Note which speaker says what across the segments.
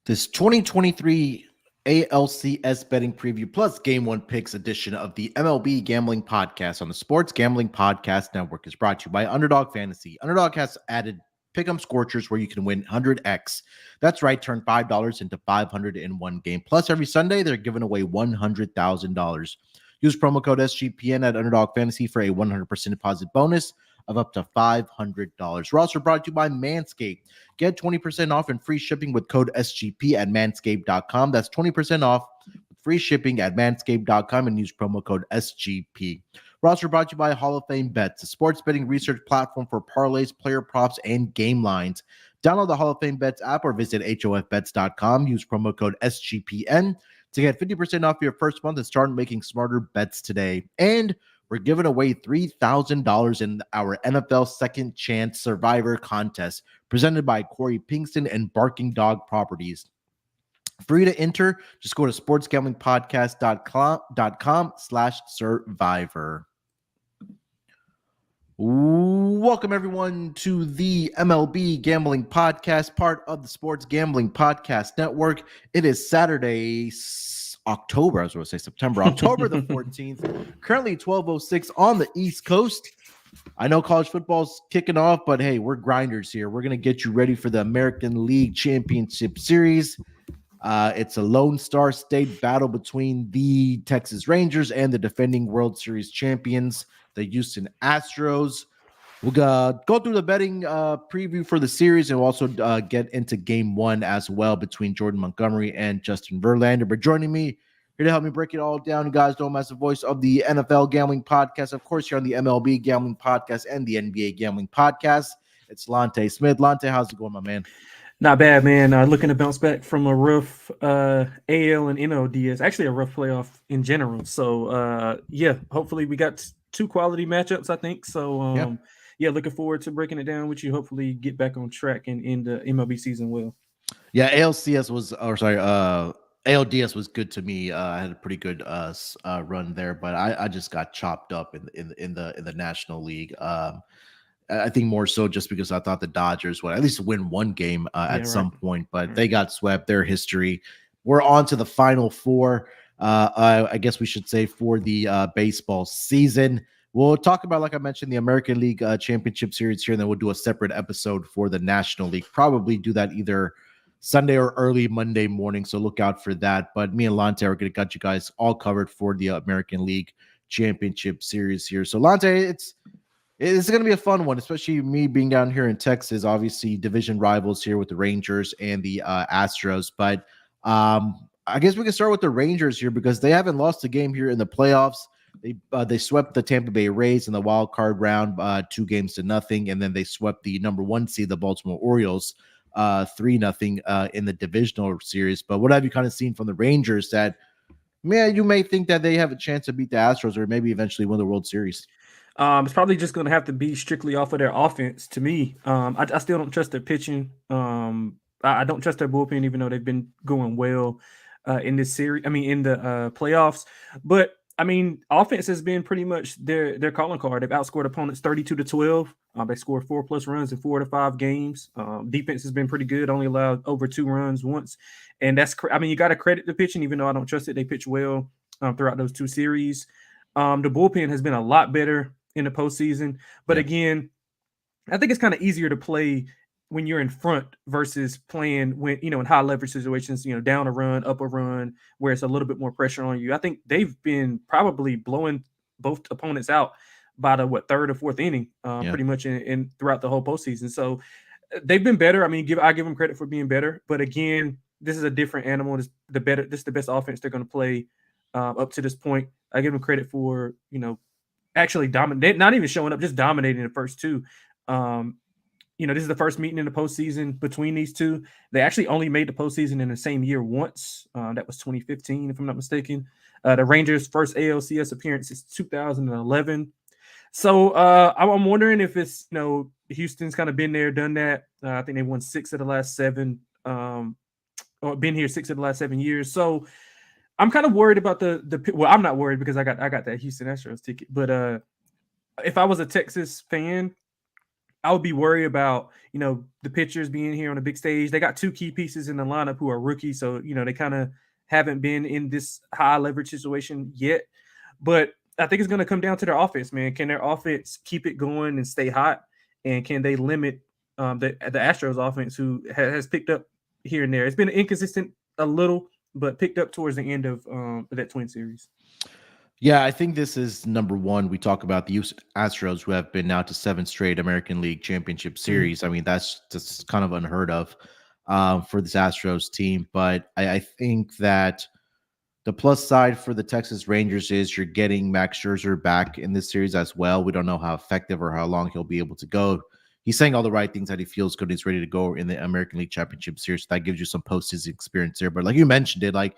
Speaker 1: This 2023 ALCS betting preview plus game one picks edition of the MLB Gambling Podcast on the Sports Gambling Podcast Network is brought to you by Underdog Fantasy. Underdog has added Pick'em Scorchers where you can win 100x. That's right, turn $5 into 500 in one game. Plus, every Sunday, they're giving away $100,000. Use promo code SGPN at Underdog Fantasy for a 100% deposit bonus of up to $500. We're also brought to you by Manscaped. Get 20% off and free shipping with code SGP at manscaped.com. That's 20% off with free shipping at manscaped.com and use promo code SGP. We're also brought to you by Hall of Fame Bets, a sports betting research platform for parlays, player props, and game lines. Download the Hall of Fame Bets app or visit hofbets.com. Use promo code SGPN to get 50% off your first month and start making smarter bets today. And we're giving away $3,000 in our NFL Second Chance Survivor contest presented by Corey Pinkston and Barking Dog Properties. Free to enter. Just go to sportsgamblingpodcast.com/survivor. Welcome, everyone, to the MLB Gambling Podcast, part of the Sports Gambling Podcast Network. It is Saturday, October the 14th, currently 12:06 on the East Coast. I know college football's kicking off, but hey, we're grinders here. We're going to get you ready for the American League Championship Series. It's a Lone Star State battle between the Texas Rangers and the defending World Series champions, the Houston Astros. We'll go through the betting preview for the series, and we'll also get into game one as well between Jordan Montgomery and Justin Verlander. But joining me here to help me break it all down, you guys know him as the voice of the NFL Gambling Podcast. Of course, you're on the MLB Gambling Podcast and the NBA Gambling Podcast. It's Lonte Smith. Lonte, how's it going, my man?
Speaker 2: Not bad, man. Looking to bounce back from a rough AL and NLDS, actually a rough playoff in general. So, hopefully we got two quality matchups, I think. So, looking forward to breaking it down with you. Hopefully get back on track and in the MLB season well.
Speaker 1: Yeah, ALDS was good to me. I had a pretty good run there, but I just got chopped up in the National League. I think more so just because I thought the Dodgers would at least win one game some point, but they got swept. Their history. We're on to the Final Four. I guess we should say for the baseball season. We'll talk about, like I mentioned, the American League Championship Series here, and then we'll do a separate episode for the National League. Probably do that either Sunday or early Monday morning, so look out for that. But me and Lonte are going to got you guys all covered for the American League Championship Series here. So, Lonte, it's going to be a fun one, especially me being down here in Texas. Obviously, division rivals here with the Rangers and the Astros. But I guess we can start with the Rangers here because they haven't lost a game here in the playoffs. They swept the Tampa Bay Rays in the wild card round 2-0, and then they swept the number one seed, the Baltimore Orioles, 3-0 in the divisional series. But what have you kind of seen from the Rangers that, you may think that they have a chance to beat the Astros or maybe eventually win the World Series?
Speaker 2: It's probably just going to have to be strictly off of their offense to me. I still don't trust their pitching. I don't trust their bullpen, even though they've been going well in this series. In the playoffs. But offense has been pretty much their calling card. They've outscored opponents 32-12. They scored 4+ runs in 4 to 5 games. Defense has been pretty good. Only allowed over 2 runs once, and that's. You got to credit the pitching, even though I don't trust it. They pitch well throughout those 2 series. The bullpen has been a lot better in the postseason, but again, I think it's kind of easier to play when you're in front versus playing when, in high leverage situations, down a run, up a run, where it's a little bit more pressure on you. I think they've been probably blowing both opponents out by the 3rd or 4th inning, pretty much in throughout the whole postseason. So they've been better. I give them credit for being better, but again, this is a different animal. This is the best offense they're going to play up to this point. I give them credit for, actually dominate, not even showing up, just dominating the first 2. This is the first meeting in the postseason between these two. They actually only made the postseason in the same year once. That was 2015, if I'm not mistaken. The Rangers' first ALCS appearance is 2011. So I'm wondering if it's, Houston's kind of been there, done that. I think they won 6 of the last 7, or been here 6 of the last 7 years. So I'm kind of worried about well, I'm not worried because I got that Houston Astros ticket. But if I was a Texas fan, I would be worried about, the pitchers being here on a big stage. They got two key pieces in the lineup who are rookies, so they kind of haven't been in this high leverage situation yet. But I think it's going to come down to their offense, man. Can their offense keep it going and stay hot, and can they limit the Astros offense, who has picked up here and there? It's been inconsistent a little, but picked up towards the end of that Twin Series.
Speaker 1: Yeah, I think this is number one. We talk about the Houston Astros, who have been now to 7 straight American League Championship Series. I mean, that's just kind of unheard of for this Astros team. But I think that the plus side for the Texas Rangers is you're getting Max Scherzer back in this series as well. We don't know how effective or how long he'll be able to go. He's saying all the right things, that he feels good, he's ready to go in the American League Championship Series. So that gives you some postseason experience there. But like you mentioned it, like,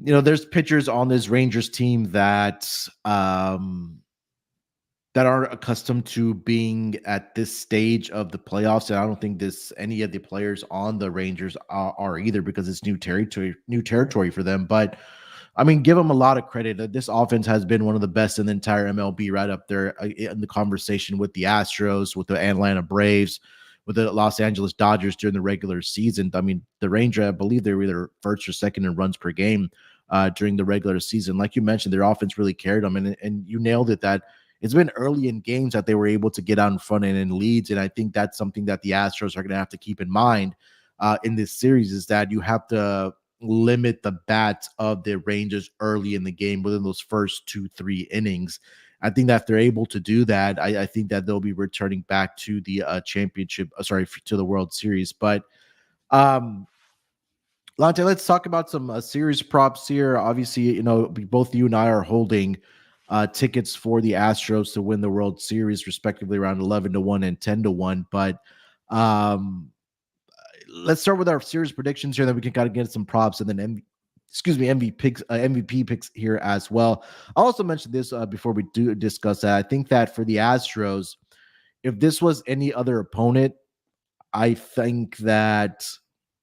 Speaker 1: there's pitchers on this Rangers team that that are accustomed to being at this stage of the playoffs, and I don't think any of the players on the Rangers are either, because it's new territory for them. But I mean, give them a lot of credit. This offense has been one of the best in the entire MLB, right up there in the conversation with the Astros, with the Atlanta Braves, with the Los Angeles Dodgers during the regular season. I mean, the Rangers, I believe they were either first or second in runs per game during the regular season. Like you mentioned, their offense really carried them, and you nailed it, that it's been early in games that they were able to get out in front and in leads. And I think that's something that the Astros are going to have to keep in mind in this series, is that you have to limit the bats of the Rangers early in the game within those first 2-3 innings. I think that if they're able to do that, I think that they'll be returning back to the to the World Series. But Lonte, let's talk about some series props here. Obviously, both you and I are holding tickets for the Astros to win the World Series, respectively, around 11-1 and 10-1. But let's start with our series predictions here, then we can kind of get some props, and then MVP picks here as well. I'll also mention this before we do discuss that. I think that for the Astros, if this was any other opponent, I think that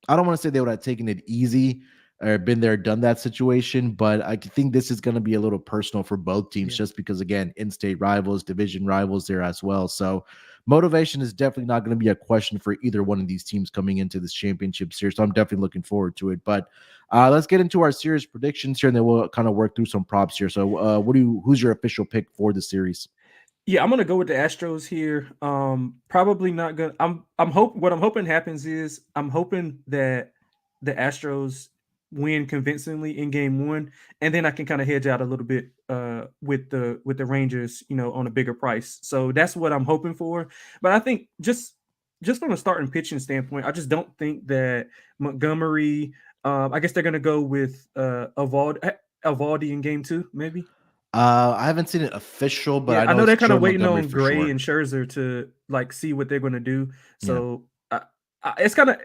Speaker 1: I don't want to say they would have taken it easy or been there, done that situation, but I think this is going to be a little personal for both teams, just because, again, in-state rivals, division rivals there as well. So motivation is definitely not going to be a question for either one of these teams coming into this championship series. So I'm definitely looking forward to it. But let's get into our series predictions here, and then we'll kind of work through some props here. So who's your official pick for the series?
Speaker 2: Yeah, I'm gonna go with the Astros here. Probably not gonna. What I'm hoping happens is I'm hoping that the Astros win convincingly in Game 1, and then I can kind of hedge out a little bit with the Rangers, on a bigger price. So that's what I'm hoping for. But I think just from a starting pitching standpoint, I just don't think that Montgomery. I guess they're gonna go with Evaldi in Game 2, maybe.
Speaker 1: I haven't seen it official, but
Speaker 2: Yeah,
Speaker 1: I
Speaker 2: I
Speaker 1: know
Speaker 2: know
Speaker 1: it's
Speaker 2: they're kind of
Speaker 1: Jordan
Speaker 2: waiting
Speaker 1: Montgomery
Speaker 2: on
Speaker 1: for
Speaker 2: Gray
Speaker 1: sure.
Speaker 2: and Scherzer to see what they're going to do. So it's kind of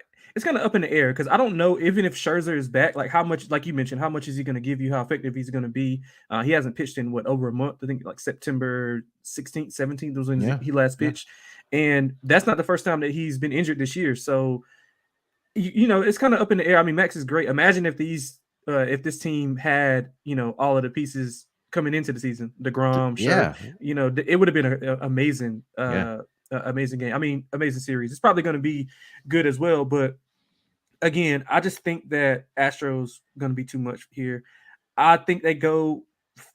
Speaker 2: up in the air, because I don't know, even if Scherzer is back, like how much, like you mentioned, how much is he going to give you? How effective he's going to be? He hasn't pitched in over a month. I think like September 16th, 17th was when he last pitched, and that's not the first time that he's been injured this year. So it's kind of up in the air. I mean, Max is great. Imagine if this team had all of the pieces coming into the season, DeGrom, it would have been an amazing, amazing game. I mean, amazing series. It's probably going to be good as well. But again, I just think that Astros going to be too much here. I think they go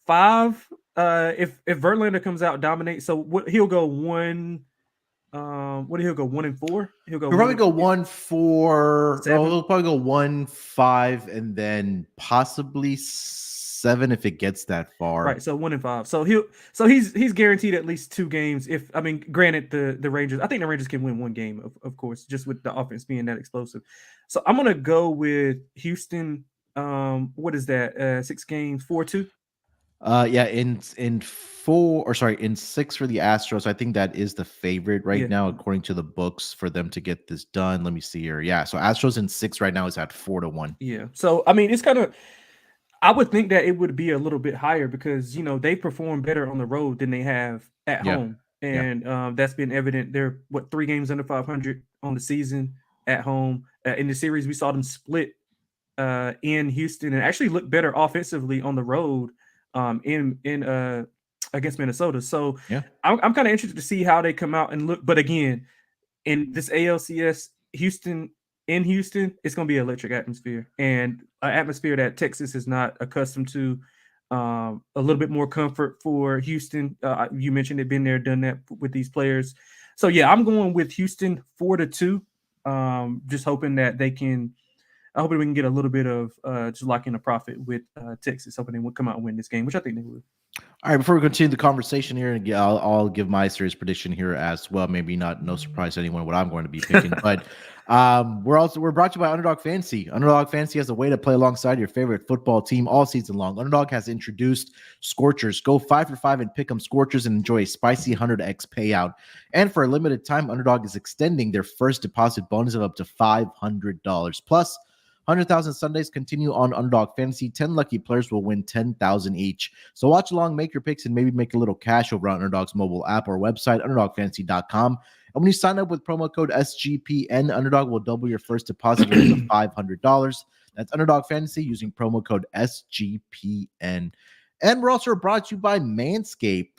Speaker 2: 5. If Verlander comes out, dominates, so he'll go 1. What he'll go 1-4. He'll
Speaker 1: probably go 1-4.
Speaker 2: 7.
Speaker 1: He'll probably go 1-5, and then possibly 7 if it gets that far.
Speaker 2: Right, so 1-5. So he's guaranteed at least 2 games. Granted, the Rangers, I think the Rangers can win 1 game, of course, just with the offense being that explosive. So I'm gonna go with Houston. What is that? 6 games, 4-2.
Speaker 1: In 6 for the Astros. I think that is the favorite right now, according to the books, for them to get this done. Let me see here. Yeah, so Astros in 6 right now is at 4-1.
Speaker 2: Yeah. So I mean, it's kind of, I would think that it would be a little bit higher, because they perform better on the road than they have at home, and that's been evident. They're 3 games under 500 on the season at home. In the series, we saw them split in Houston and actually look better offensively on the road in against Minnesota. So
Speaker 1: Yeah.
Speaker 2: I'm kind of interested to see how they come out and look. But again, in this ALCS, Houston, it's going to be an electric atmosphere, and an atmosphere that Texas is not accustomed to. A little bit more comfort for Houston. You mentioned they've been there, done that with these players. So yeah, I'm going with Houston 4-2. Just hoping that they can. I hope we can get a little bit of just lock in a profit with Texas. Hoping they will come out and win this game, which I think they will.
Speaker 1: All right, before we continue the conversation here, and I'll give my series prediction here as well. Maybe no surprise to anyone what I'm going to be picking, but we're brought to you by Underdog Fantasy. Underdog Fantasy has a way to play alongside your favorite football team all season long. Underdog has introduced Scorchers. Go 5 for 5 and pick 'em Scorchers and enjoy a spicy 100x payout. And for a limited time, Underdog is extending their first deposit bonus of up to $500. Plus, 100,000 Sundays continue on Underdog Fantasy. 10 lucky players will win 10,000 each. So watch along, make your picks, and maybe make a little cash over on Underdog's mobile app or website, underdogfantasy.com. And when you sign up with promo code SGPN, Underdog will double your first deposit to $500. That's Underdog Fantasy using promo code SGPN. And we're also brought to you by Manscaped.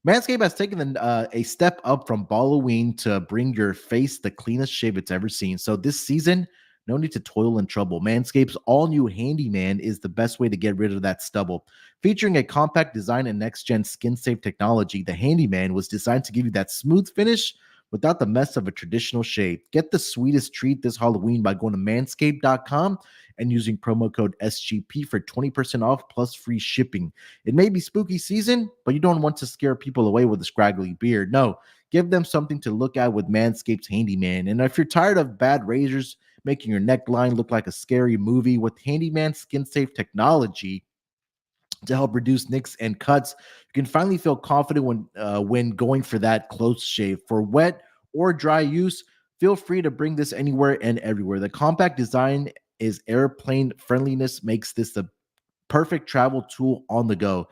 Speaker 1: Manscaped has taken a step up from Halloween to bring your face the cleanest shave it's ever seen. So this season, no need to toil and trouble. Manscaped's all-new Handyman is the best way to get rid of that stubble. Featuring a compact design and next-gen skin-safe technology, the Handyman was designed to give you that smooth finish without the mess of a traditional shave. Get the sweetest treat this Halloween by going to manscaped.com and using promo code SGP for 20% off plus free shipping. It may be spooky season, but you don't want to scare people away with a scraggly beard. No, give them something to look at with Manscaped's Handyman. And if you're tired of bad razors making your neckline look like a scary movie, with Handyman skin-safe technology to help reduce nicks and cuts, you can finally feel confident when going for that close shave. For wet or dry use, feel free to bring this anywhere and everywhere. The compact design is airplane friendliness makes this the perfect travel tool on the go.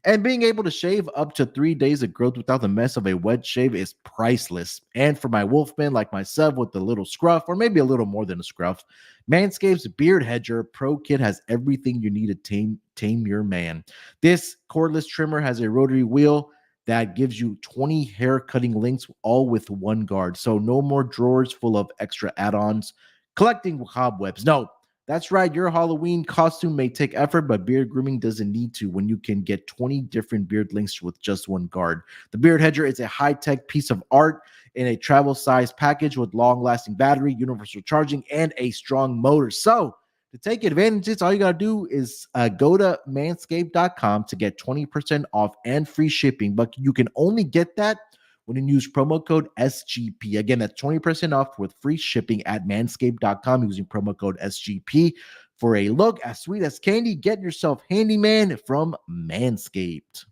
Speaker 1: And being able to shave up to 3 days of growth without the mess of a wet shave is priceless. And for my wolfman like myself with a little scruff, or maybe a little more than a scruff, Manscaped's Beard Hedger Pro Kit has everything you need to tame your man. This cordless trimmer has a rotary wheel that gives you 20 hair cutting links, all with one guard. So no more drawers full of extra add-ons collecting cobwebs. No, that's right. Your Halloween costume may take effort, but beard grooming doesn't need to when you can get 20 different beard links with just one guard. The Beard Hedger is a high-tech piece of art in a travel-sized package with long-lasting battery, universal charging, and a strong motor. So to take advantage, all you got to do is go to manscaped.com to get 20% off and free shipping. But you can only get that when you use promo code SGP. Again, that's 20% off with free shipping at manscaped.com using promo code SGP. For a look as sweet as candy, get yourself Handyman from Manscaped.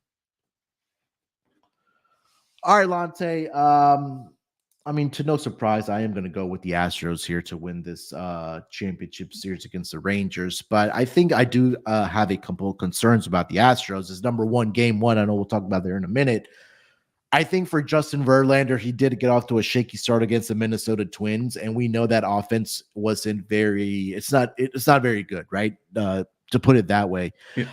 Speaker 1: All right, Lonte. To no surprise, I am going to go with the Astros here to win this championship series against the Rangers. But I think I do have a couple of concerns about the Astros. It's number one, game one. I know we'll talk about there in a minute. I think for Justin Verlander, he did get off to a shaky start against the Minnesota Twins, and we know that offense wasn't it's not very good, right? To put it that way. Yeah.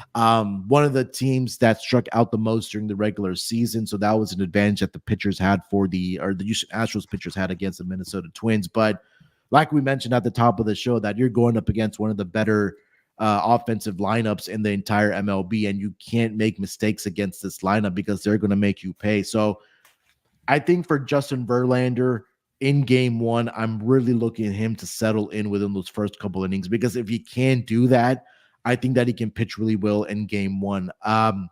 Speaker 1: One of the teams that struck out the most during the regular season, so that was an advantage that the pitchers had the Houston Astros pitchers had against the Minnesota Twins. But like we mentioned at the top of the show, that you're going up against one of the better offensive lineups in the entire MLB, and you can't make mistakes against this lineup because they're going to make you pay. So I think for Justin Verlander in game one, I'm really looking at him to settle in within those first couple innings, because if he can do that, I think that he can pitch really well in game one. And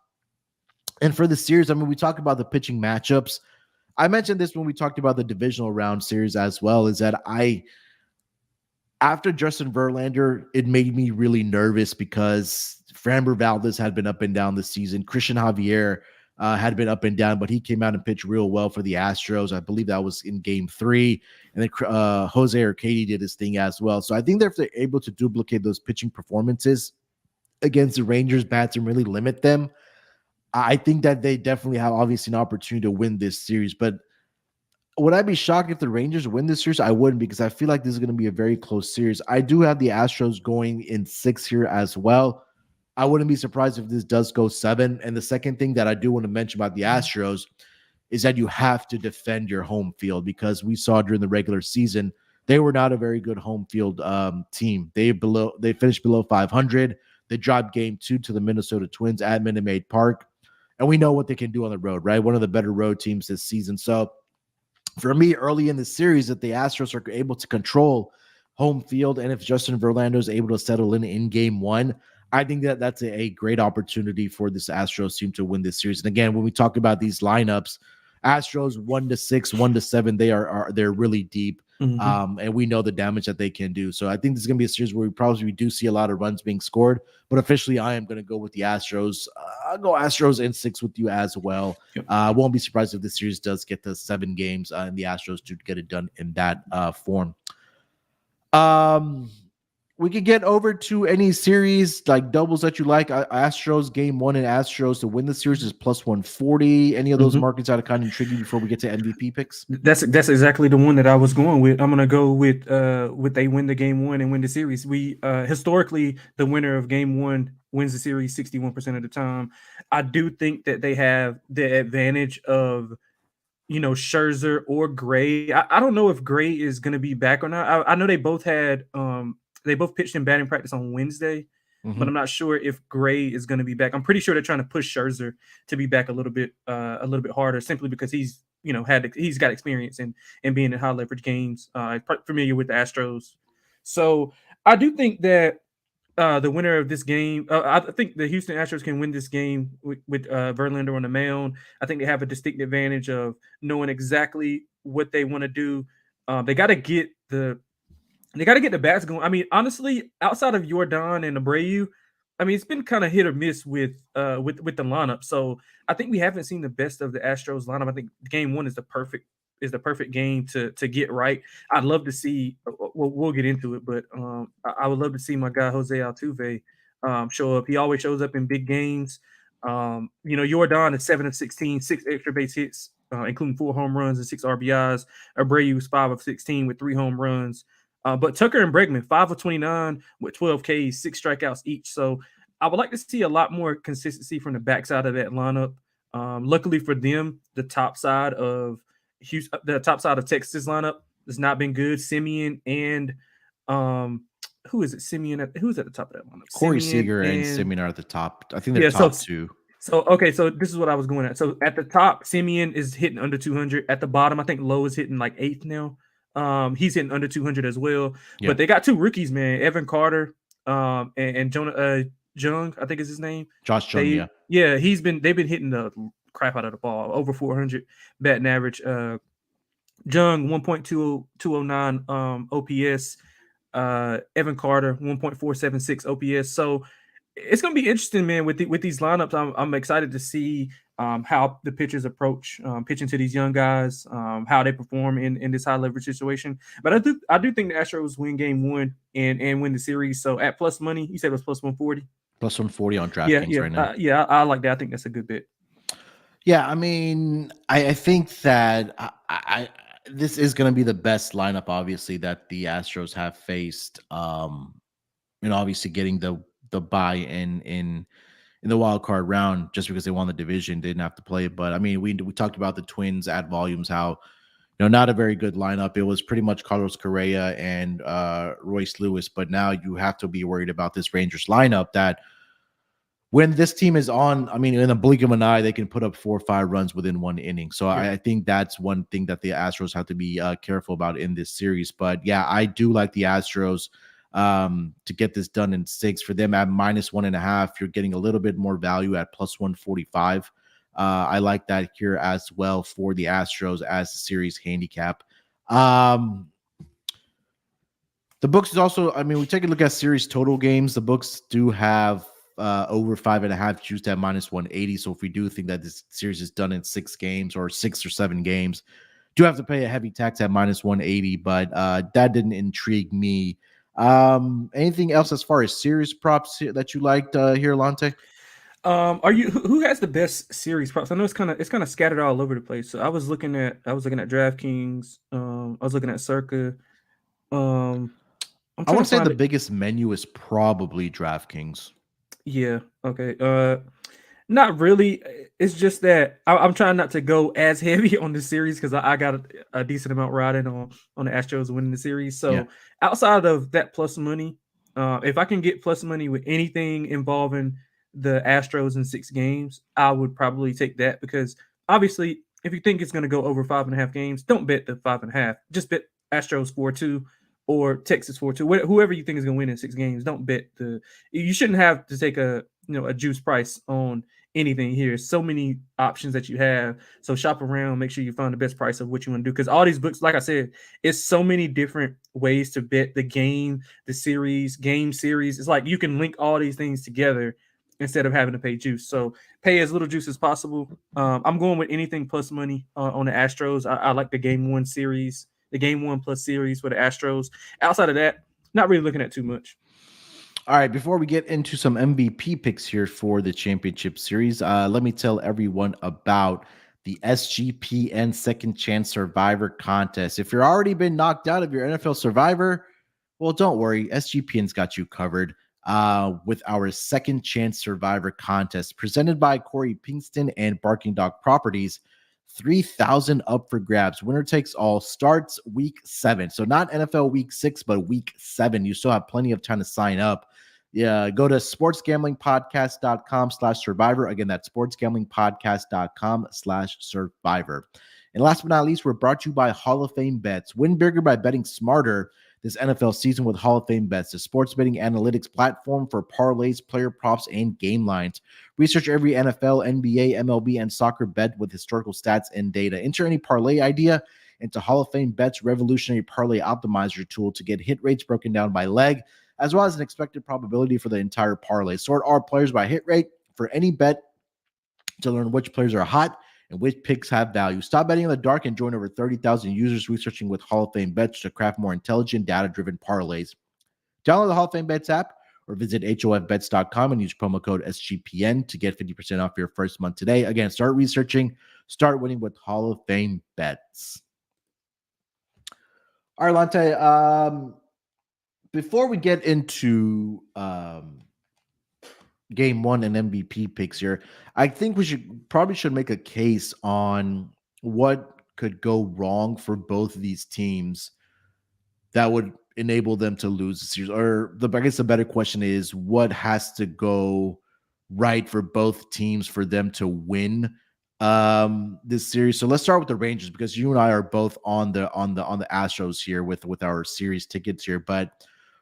Speaker 1: for the series, we talk about the pitching matchups. I mentioned this when we talked about the divisional round series as well, is that after Justin Verlander, it made me really nervous because Framber Valdez had been up and down this season. Christian Javier had been up and down, but he came out and pitched real well for the Astros. I believe that was in game 3. And then Jose Urquidy did his thing as well. So I think that if they're able to duplicate those pitching performances against the Rangers bats and really limit them, I think that they definitely have obviously an opportunity to win this series. But would I be shocked if the Rangers win this series? I wouldn't, because I feel like this is going to be a very close series. I do have the Astros going in 6 here as well. I wouldn't be surprised if this does go 7. And the second thing that I do want to mention about the Astros is that you have to defend your home field, because we saw during the regular season they were not a very good home field team. They finished below 500. They dropped game 2 to the Minnesota Twins at Minute Maid Park, and we know what they can do on the road, right? One of the better road teams this season. So for me, early in the series, that the Astros are able to control home field, and if Justin Verlander is able to settle in game 1, I think that that's a great opportunity for this Astros team to win this series. And again, when we talk about these lineups, Astros 1-6, 1-7, they're really deep. And we know the damage that they can do. So I think this is going to be a series where we do see a lot of runs being scored. But officially, I am going to go with the Astros. I'll go Astros in 6 with you as well.
Speaker 2: Yep.
Speaker 1: I won't be surprised if this series does get to 7 games and the Astros do get it done in that form. We could get over to any series like doubles that you like. Astros game 1 and Astros to win the series is plus 140. Any of those markets that are kind of intriguing before we get to MVP picks?
Speaker 2: That's exactly the one that I was going with. I'm gonna go with they win the game 1 and win the series. We historically, the winner of game 1 wins the series 61% of the time. I do think that they have the advantage of, Scherzer or Gray. I don't know if Gray is going to be back or not. I know they both had they both pitched in batting practice on Wednesday, but I'm not sure if Gray is going to be back. I'm pretty sure they're trying to push Scherzer to be back a little bit harder, simply because he's he's got experience in being in high leverage games. Familiar with the Astros, so I do think that the winner of this game, I think the Houston Astros can win this game with Verlander on the mound. I think they have a distinct advantage of knowing exactly what they want to do. They got to get the bats going. I mean, honestly, outside of Jordan and Abreu, I mean, it's been kind of hit or miss with the lineup. So I think we haven't seen the best of the Astros lineup. I think game 1 is the perfect game to get right. I'd love to see. We'll get into it, but I would love to see my guy Jose Altuve show up. He always shows up in big games. Jordan is 7 of 16, 6 extra base hits, including 4 home runs and 6 RBIs. Abreu is 5 of 16 with 3 home runs. But Tucker and Bregman, 5 of 29 with 12 Ks, 6 strikeouts each. So I would like to see a lot more consistency from the backside of that lineup. Luckily for them, the top side of Texas lineup has not been good. Semien and who's at the top of that lineup?
Speaker 1: Corey Seager and Semien are at the top. I think they're top 2.
Speaker 2: So okay, so this is what I was going at. So at the top, Semien is hitting under 200. At the bottom, I think Lowe is hitting like 8th now. He's hitting under 200 as well. Yeah. But they got 2 rookies, man. Evan Carter and Jonah Jung, I think is his name.
Speaker 1: Josh Jung,
Speaker 2: yeah. They've been hitting the crap out of the ball, over 400 batting average. Jung 1.209 OPS. Evan Carter 1.476 OPS. So it's gonna be interesting, man. With these lineups, I'm excited to see how the pitchers approach pitching to these young guys, how they perform in this high leverage situation. But I do think the Astros win game 1 and win the series. So at plus money, you said it was plus 140.
Speaker 1: Plus 140 on DraftKings right now.
Speaker 2: I like that. I think that's a good bet.
Speaker 1: Yeah, I mean, I think that this is going to be the best lineup, obviously, that the Astros have faced. Obviously getting the bye in the wild card round just because they won the division, they didn't have to play. But I mean, we talked about the Twins at volumes, how not a very good lineup. It was pretty much Carlos Correa and Royce Lewis. But now you have to be worried about this Rangers lineup that when this team is on, I mean, in a blink of an eye, they can put up 4 or 5 runs within 1 inning. So I think that's one thing that the Astros have to be careful about in this series. But yeah, I do like the Astros to get this done in 6. For them at minus 1.5, you're getting a little bit more value at plus 145. I like that here as well for the Astros as the series handicap. The books is also, I mean, we take a look at series total games. The books do have over 5.5 juiced at minus 180. So if we do think that this series is done in 6 games or 6 or 7 games, do have to pay a heavy tax at minus 180. But that didn't intrigue me. Anything else as far as series props that you liked here, Lonte?
Speaker 2: Who has the best series props? I know it's kind of scattered all over the place. So I was looking at DraftKings. I was looking at Circa.
Speaker 1: I want to say the biggest menu is probably DraftKings.
Speaker 2: Yeah. Okay. Not really. It's just that I'm trying not to go as heavy on the series because I got a decent amount riding on the Astros winning the series.
Speaker 1: Yeah.
Speaker 2: So outside of that plus money, if I can get plus money with anything involving the Astros in 6 games, I would probably take that because obviously, if you think it's going to go over 5.5 games, don't bet the 5.5. Just bet Astros 4-2 or Texas 4-2. Whoever you think is going to win in 6 games, don't bet the. You shouldn't have to take a juice price on anything here. So many options that you have. So shop around, make sure you find the best price of what you want to do. Because all these books, like I said, it's so many different ways to bet the game, the series, game series. It's like you can link all these things together instead of having to pay juice. So pay as little juice as possible. I'm going with anything plus money on the Astros. I like the game one series, the game one plus series for the Astros. Outside of that, not really looking at too much.
Speaker 1: All right, before we get into some MVP picks here for the championship series, let me tell everyone about the SGPN Second Chance Survivor contest. If you're already been knocked out of your NFL Survivor, well, don't worry. SGPN's got you covered with our Second Chance Survivor contest presented by Corey Pinkston and Barking Dog Properties. 3,000 up for grabs. Winner takes all starts week 7. So not NFL week 6, but week 7. You still have plenty of time to sign up. Yeah, go to sportsgamblingpodcast.com/survivor. Again, that's sportsgamblingpodcast.com/survivor. And last but not least, we're brought to you by Hall of Fame Bets. Win bigger by betting smarter this NFL season with Hall of Fame Bets, the sports betting analytics platform for parlays, player props, and game lines. Research every NFL, NBA, MLB, and soccer bet with historical stats and data. Enter any parlay idea into Hall of Fame Bets revolutionary parlay optimizer tool to get hit rates broken down by leg, as well as an expected probability for the entire parlay. Sort our players by hit rate for any bet to learn which players are hot and which picks have value. Stop betting in the dark and join over 30,000 users researching with Hall of Fame Bets to craft more intelligent, data-driven parlays. Download the Hall of Fame Bets app or visit hofbets.com and use promo code SGPN to get 50% off your first month today. Again, start researching, start winning with Hall of Fame Bets. All right, Lonte, before we get into game one and MVP picks here, I think we should make a case on what could go wrong for both of these teams that would enable them to lose the series. Or I guess the better question is, what has to go right for both teams for them to win this series? So let's start with the Rangers, because you and I are both on the Astros here with our series tickets here. But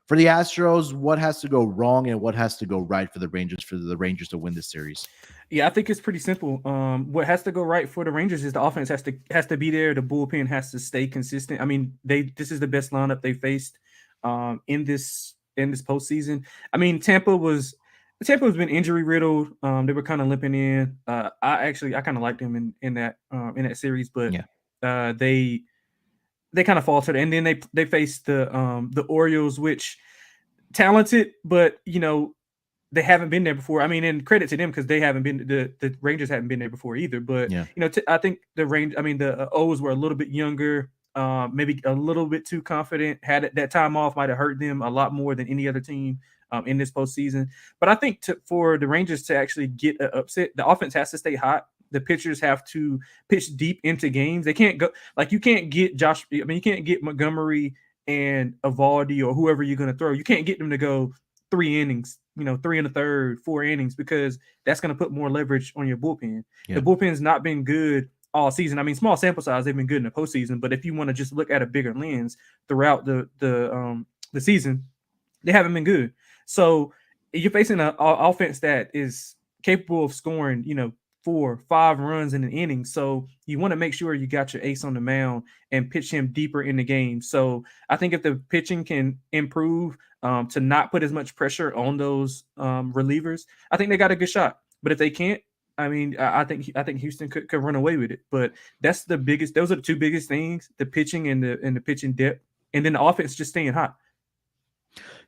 Speaker 1: for the Astros, what has to go wrong and what has to go right for the Rangers to win this series?
Speaker 2: Yeah, I think it's pretty simple. What has to go right for the Rangers is the offense has to be there. The bullpen has to stay consistent. I mean, this is the best lineup they faced in this postseason. I mean, Tampa's been injury riddled. They were kind of limping in. I kind of liked them in that series, but they kind of faltered, and then they faced the Orioles, which talented, but they haven't been there before. I mean, and credit to them because they haven't been the Rangers haven't been there before either. But I think the O's were a little bit younger, maybe a little bit too confident. Had that time off might have hurt them a lot more than any other team in this postseason. But I think for the Rangers to actually get an upset, the offense has to stay hot. The pitchers have to pitch deep into games. They can't go you can't get you can't get Montgomery and Evaldi or whoever you're going to throw. You can't get them to go 3 innings, 3 1/3, 4 innings, because that's going to put more leverage on your bullpen. Yeah. The bullpen's not been good all season. I mean, small sample size, they've been good in the postseason, but if you want to just look at a bigger lens throughout the season, they haven't been good. So you're facing an offense that is capable of scoring, 4, 5 runs in an inning. So you want to make sure you got your ace on the mound and pitch him deeper in the game. So I think if the pitching can improve to not put as much pressure on those relievers, I think they got a good shot. But if they can't, I mean, I think Houston could run away with it. But those are the two biggest things: the pitching and the pitching depth, and then the offense just staying hot.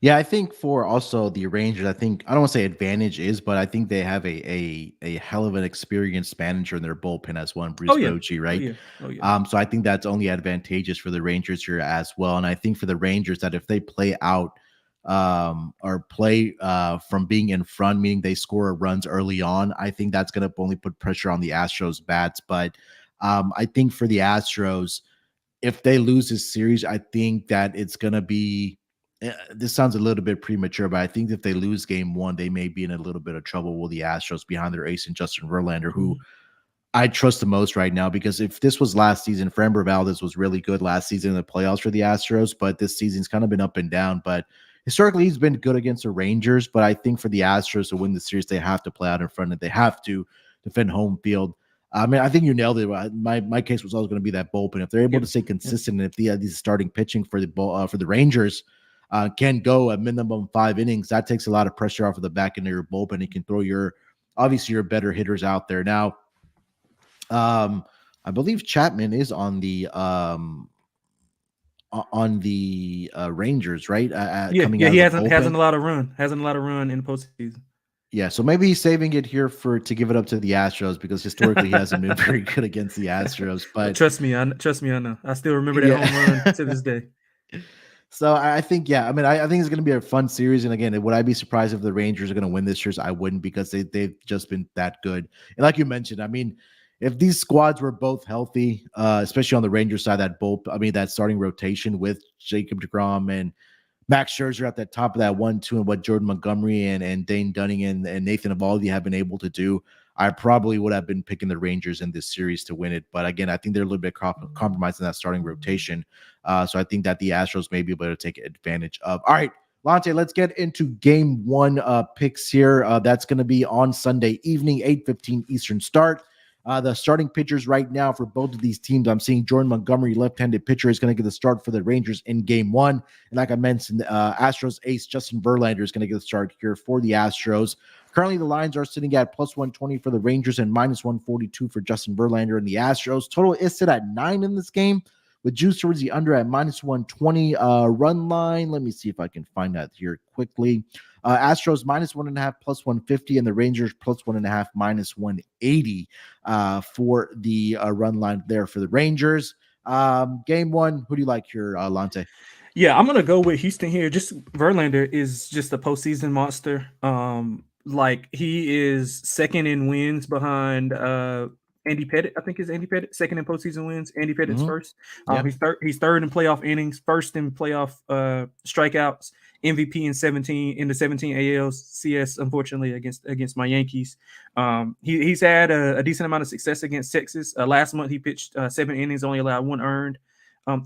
Speaker 1: Yeah, I think for also the Rangers, I don't want to say advantage is, but I think they have a hell of an experienced manager in their bullpen as well, Bruce Bochy, right?
Speaker 2: Oh, yeah.
Speaker 1: So I think that's only advantageous for the Rangers here as well. And I think for the Rangers that if they play out or play from being in front, meaning they score runs early on, I think that's going to only put pressure on the Astros bats. But I think for the Astros, if they lose this series, I think that it's going to be. This sounds a little bit premature, but I think if they lose game one, they may be in a little bit of trouble with the Astros behind their ace and Justin Verlander, who I trust the most right now, because if this was last season, Framber Valdez was really good last season in the playoffs for the Astros, but this season's kind of been up and down. But historically, he's been good against the Rangers. But I think for the Astros to win the series, they have to play out in front and they have to defend home field. I mean, I think you nailed it. My case was always going to be that bullpen. If they're able to stay consistent, and if these starting pitching for the Rangers can go a minimum 5 innings, that takes a lot of pressure off of the back end of your bullpen. It can throw your better hitters out there. Now, I believe Chapman is on the Rangers, right?
Speaker 2: Coming out, he hasn't a lot of run in the postseason.
Speaker 1: Yeah, so maybe he's saving it here to give it up to the Astros, because historically he hasn't been very good against the Astros. But
Speaker 2: trust me, I know. I still remember that home run to this day.
Speaker 1: So I think, I think it's going to be a fun series. And again, would I be surprised if the Rangers are going to win this series? I wouldn't, because they've just been that good. And like you mentioned, I mean, if these squads were both healthy, especially on the Rangers side, that starting rotation with Jacob deGrom and Max Scherzer at the top of that 1-2, and what Jordan Montgomery and Dane Dunning and Nathan Eovaldi have been able to do, I probably would have been picking the Rangers in this series to win it. But again, I think they're a little bit compromised in that starting rotation. So I think that the Astros may be able to take advantage of. All right, Lonte, let's get into game one picks here. That's going to be on Sunday evening, 8:15 Eastern start. The starting pitchers right now for both of these teams, I'm seeing Jordan Montgomery, left-handed pitcher, is going to get the start for the Rangers in game one. And like I mentioned, Astros ace Justin Verlander is going to get the start here for the Astros. Currently, the lines are sitting at plus 120 for the Rangers and minus 142 for Justin Verlander and the Astros. Total is set at 9 in this game, with juice towards the under at minus 120. Run line, let me see if I can find that here quickly. Astros minus 1.5 plus 150, and the Rangers plus 1.5 minus 180 for the run line there for the Rangers. Game one, who do you like here, Lonte?
Speaker 2: Yeah, I'm gonna go with Houston here. Just Verlander is just a postseason monster. Like, he is second in wins behind Andy Pettitte. I think is Andy Pettitte second in postseason wins. Andy Pettitte's first. He's third in playoff innings, first in playoff strikeouts, MVP in the 17 ALCS, unfortunately against my Yankees. He's had a decent amount of success against Texas. Last month he pitched 7 innings, only allowed 1 earned.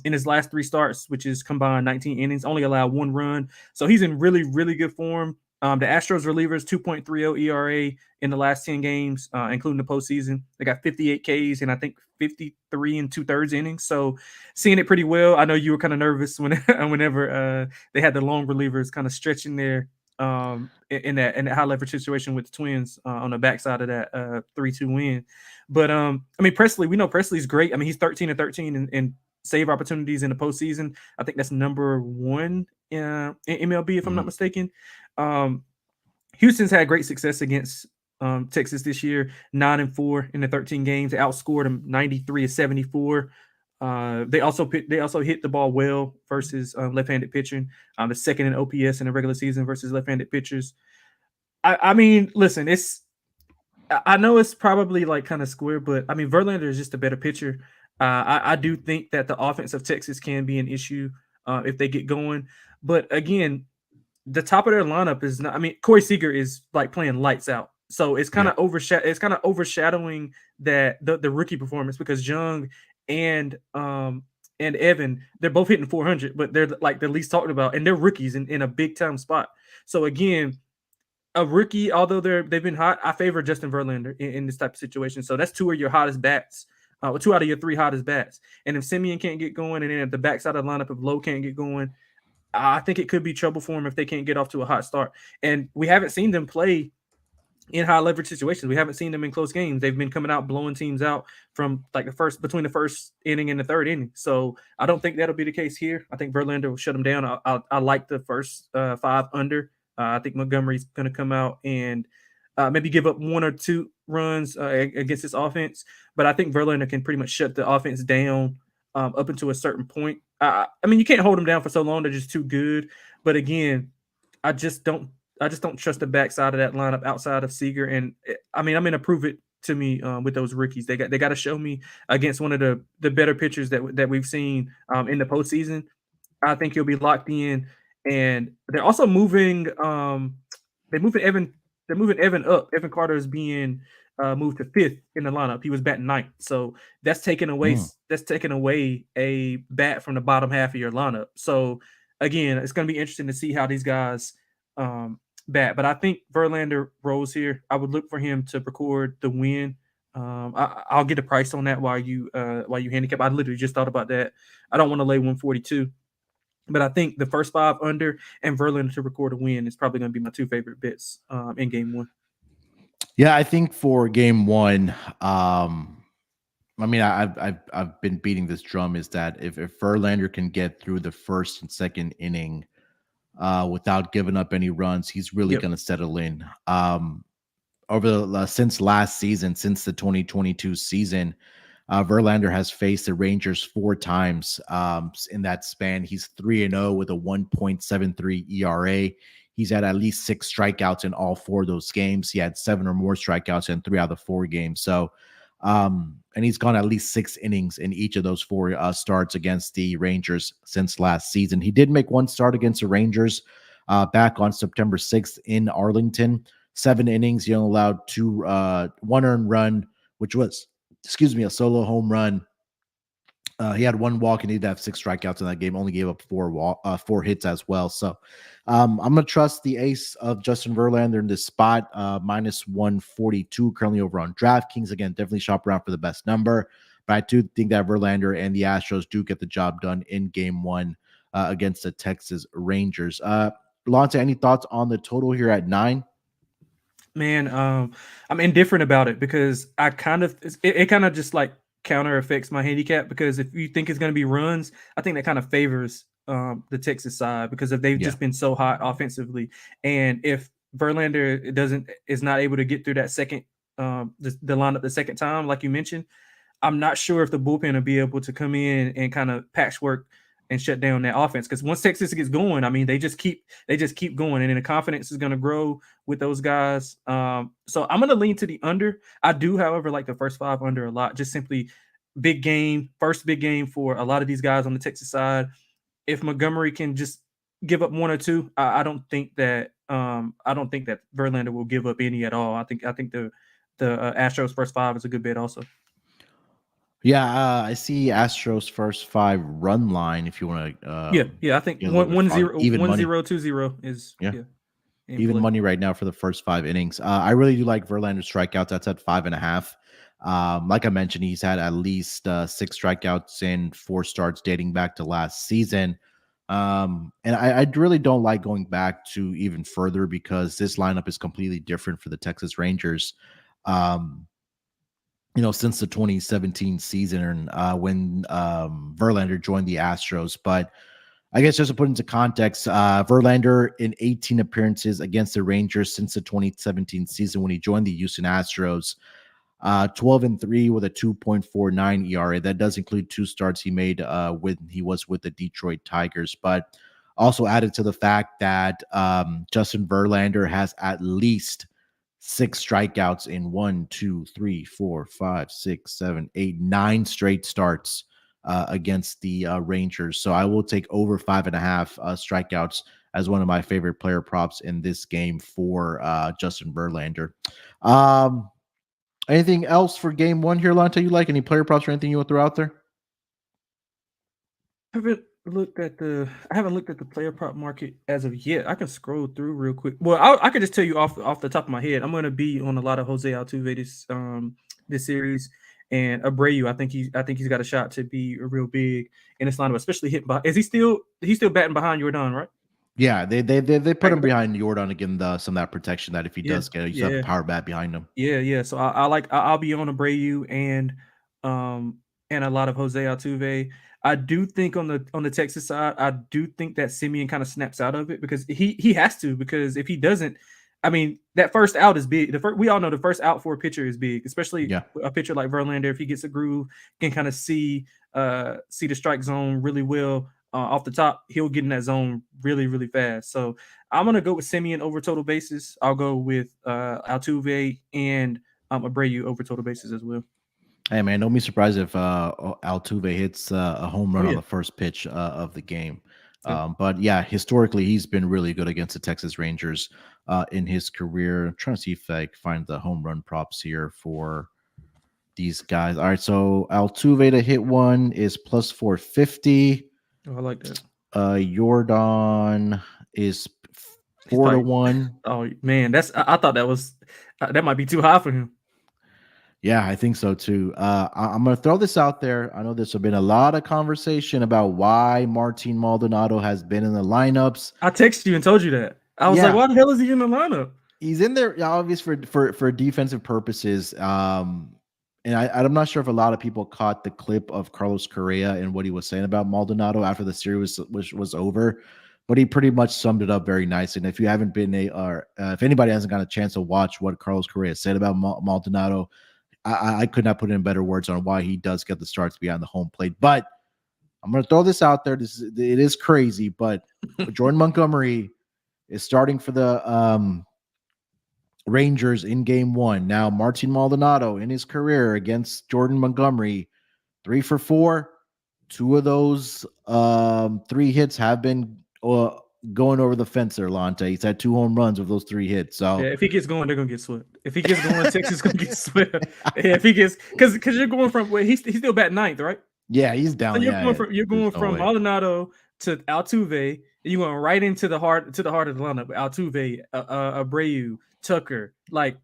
Speaker 2: In his last 3 starts, which is combined 19 innings, only allowed 1 run. So he's in really, really good form. The Astros relievers 2.30 ERA in the last 10 games, including the postseason. They got 58 Ks and I think 53 2/3 innings. So seeing it pretty well. I know you were kind of nervous whenever they had the long relievers kind of stretching there in that high leverage situation with the Twins on the backside of that 3-2 win. But I mean, Presley, we know Presley's great. I mean, he's 13-13 in save opportunities in the postseason. I think that's number 1 in MLB, if I'm not mistaken. Houston's had great success against Texas this year, 9-4 in the 13 games. They outscored them 93-74. They also hit the ball well versus left-handed pitching. The second in OPS in the regular season versus left-handed pitchers. I mean, listen, I know it's probably like kind of square, but I mean, Verlander is just a better pitcher. I do think that the offense of Texas can be an issue if they get going. But again, the top of their lineup is not. I mean, Corey Seager is like playing lights out, so it's kind of overshadowing that the rookie performance, because Jung and Evan, they're both hitting 400, but they're like the least talked about, and they're rookies in a big time spot. So again, a rookie, although they've been hot, I favor Justin Verlander in this type of situation. So that's 2 of your hottest bats. 2 out of your 3 hottest bats. And if Simeon can't get going, and then at the backside of the lineup, if Lowe can't get going, I think it could be trouble for them if they can't get off to a hot start. And we haven't seen them play in high leverage situations. We haven't seen them in close games. They've been coming out blowing teams out from like between the first inning and the third inning. So I don't think that'll be the case here. I think Verlander will shut them down. I like the first 5 under. I think Montgomery's going to come out and maybe give up 1 or 2 runs against this offense. But I think Verlander can pretty much shut the offense down up until a certain point. I mean, you can't hold them down for so long. They're just too good. But again, I just don't trust the backside of that lineup outside of Seager. And I mean, I'm going to prove it to me with those rookies. They got to show me against one of the better pitchers that we've seen in the postseason. I think he'll be locked in. And they're also moving. They're moving Evan. They're moving Evan up. Evan Carter is being moved to 5th in the lineup. He was batting 9th, so that's taking away a bat from the bottom half of your lineup. So again, it's going to be interesting to see how these guys bat. But I think Verlander rolls here. I would look for him to record the win. I'll get a price on that while you handicap. I literally just thought about that. I don't want to lay 142. But I think the first 5 under and Verlander to record a win is probably going to be my 2 favorite bets in game 1.
Speaker 1: Yeah, I think for game 1, I mean, I've been beating this drum is that if Verlander can get through the first and second inning without giving up any runs, he's really going to settle in. Since last season, since the 2022 season, Verlander has faced the Rangers 4 times in that span. He's 3-0 with a 1.73 ERA. He's had at least 6 strikeouts in all 4 of those games. He had 7 or more strikeouts in 3 out of the 4 games. So, and he's gone at least 6 innings in each of those 4 starts against the Rangers since last season. He did make 1 start against the Rangers back on September 6th in Arlington. 7 innings. He only allowed 1 earned run, which was, a solo home run. He had 1 walk and he did have 6 strikeouts in that game. Only gave up 4 hits as well. So I'm going to trust the ace of Justin Verlander in this spot. Minus 142 currently over on DraftKings. Again, definitely shop around for the best number. But I do think that Verlander and the Astros do get the job done in game 1 against the Texas Rangers. Lonte, any thoughts on the total here at 9?
Speaker 2: Man, I'm indifferent about it because I kind of it kind of just like counter affects my handicap, because if you think it's going to be runs, I think that kind of favors the Texas side because if they've just been so hot offensively, and if Verlander is not able to get through that second the lineup the second time, like you mentioned, I'm not sure if the bullpen will be able to come in and kind of patchwork and shut down that offense. Because once Texas gets going, I mean, they just keep going, and then the confidence is going to grow with those guys. So I'm going to lean to the under. I do, however, like the first 5 under a lot. Just simply first big game for a lot of these guys on the Texas side. If Montgomery can just give up 1 or 2, I don't think that Verlander will give up any at all. I think the Astros first 5 is a good bet also.
Speaker 1: Yeah, I see Astros first 5 run line. If you want to,
Speaker 2: I think 1-0-2-0 is
Speaker 1: even money right now for the first 5 innings. I really do like Verlander's strikeouts. That's at 5.5. Like I mentioned, he's had at least 6 strikeouts in 4 starts dating back to last season. And I really don't like going back to even further because this lineup is completely different for the Texas Rangers. Since the 2017 season when Verlander joined the Astros. But I guess just to put into context, Verlander in 18 appearances against the Rangers since the 2017 season when he joined the Houston Astros, 12-3 with a 2.49 ERA. That does include 2 starts he made when he was with the Detroit Tigers. But also added to the fact that Justin Verlander has at least 6 strikeouts in 1, 2, 3, 4, 5, 6, 7, 8, 9 straight starts against the Rangers. So I will take over 5.5 strikeouts as one of my favorite player props in this game for Justin Verlander. Anything else for game 1 here, Lonte? You like any player props or anything you want to throw out there?
Speaker 2: I haven't looked at the player prop market as of yet. I can scroll through real quick. Well, I could just tell you off the top of my head. I'm going to be on a lot of Jose Altuve this series, and Abreu. I think he's got a shot to be real big in this lineup, especially hitting by. He's still batting behind Jordan, right?
Speaker 1: Yeah, they put him behind Jordan to give him some of that protection that if he does get it, he's have a power bat behind him.
Speaker 2: Yeah. So I'll be on Abreu and a lot of Jose Altuve. I do think on the Texas side, I do think that Semien kind of snaps out of it because he has to, because if he doesn't, I mean, that first out is big. We all know the first out for a pitcher is big, especially a pitcher like Verlander. If he gets a groove, can kind of see the strike zone really well off the top, he'll get in that zone really, really fast. So I'm gonna go with Simeon over total bases. I'll go with Altuve and Abreu over total bases as well.
Speaker 1: Hey man, don't be surprised if Altuve hits a home
Speaker 2: Oh
Speaker 1: run on
Speaker 2: yeah.
Speaker 1: the first pitch of the game.
Speaker 2: Yep.
Speaker 1: But yeah, historically he's been really good against the Texas Rangers in his career. I'm trying to see if I can find the home run props here for these guys. All right, so Altuve to hit one is plus 450.
Speaker 2: Oh, I like that.
Speaker 1: Jordan is
Speaker 2: He's
Speaker 1: 4 to
Speaker 2: probably
Speaker 1: 1.
Speaker 2: oh man, I thought that was that might be too high for him.
Speaker 1: Yeah, I think so too. I'm going to throw this out there. I know there's been a lot of conversation about why Martin Maldonado has been in the lineups.
Speaker 2: I texted you and told you that. I was like,
Speaker 1: Yeah,
Speaker 2: why the hell is he in the lineup?
Speaker 1: he's in there obvious for defensive purposes. And I'm not sure if a lot of people caught the clip of Carlos Correa and what he was saying about Maldonado after the series was over, but he pretty much summed it up very nice. And if you haven't been if anybody hasn't got a chance to watch what Carlos Correa said about Maldonado, I could not put in better words on why he does get the starts behind the home plate. But I'm going to throw this out there. It is crazy, but Jordan Montgomery is starting for the Rangers in game one. Now, Martin Maldonado in his career against Jordan Montgomery, 3 for 4. 2 of those 3 hits have been going over the fence there, Lonte. He's had 2 home runs with those 3 hits. So
Speaker 2: yeah, if he gets going, they're gonna get swept. If he gets going, Texas gonna get swept. Yeah, if he gets because you're going from he's still batting ninth, right?
Speaker 1: yeah, he's down.
Speaker 2: So you're
Speaker 1: There's
Speaker 2: going
Speaker 1: no
Speaker 2: from
Speaker 1: way.
Speaker 2: Maldonado to Altuve, and you're going right into the heart of the lineup. Altuve, Abreu, Tucker. Like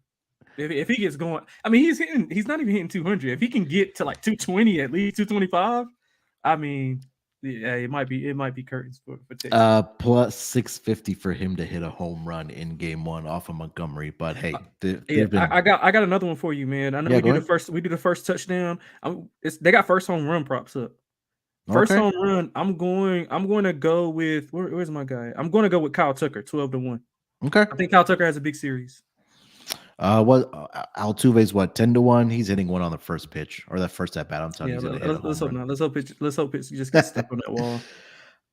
Speaker 2: if he gets going, I mean he's not even hitting 200. If he can get to like 220 at least 225, I mean yeah, it might be curtains for Texas.
Speaker 1: Plus 650 for him to hit a home run in game one off of Montgomery. But hey,
Speaker 2: Yeah,
Speaker 1: they've been.
Speaker 2: I got another one for you, man. I know
Speaker 1: Yeah,
Speaker 2: we
Speaker 1: go
Speaker 2: do
Speaker 1: ahead.
Speaker 2: the first touchdown. They got first home run props up. First
Speaker 1: Okay.
Speaker 2: home run. I'm going to go with where's my guy? I'm going to go with Kyle Tucker, 12 to 1.
Speaker 1: Okay.
Speaker 2: I think Kyle Tucker has a big series.
Speaker 1: Altuve's what 10 to 1? He's hitting one on the first pitch or that first at bat. I'm telling
Speaker 2: Yeah,
Speaker 1: you, he's gonna hit a
Speaker 2: let's
Speaker 1: home
Speaker 2: hope
Speaker 1: run.
Speaker 2: not. Let's hope it just gets stuck on that wall.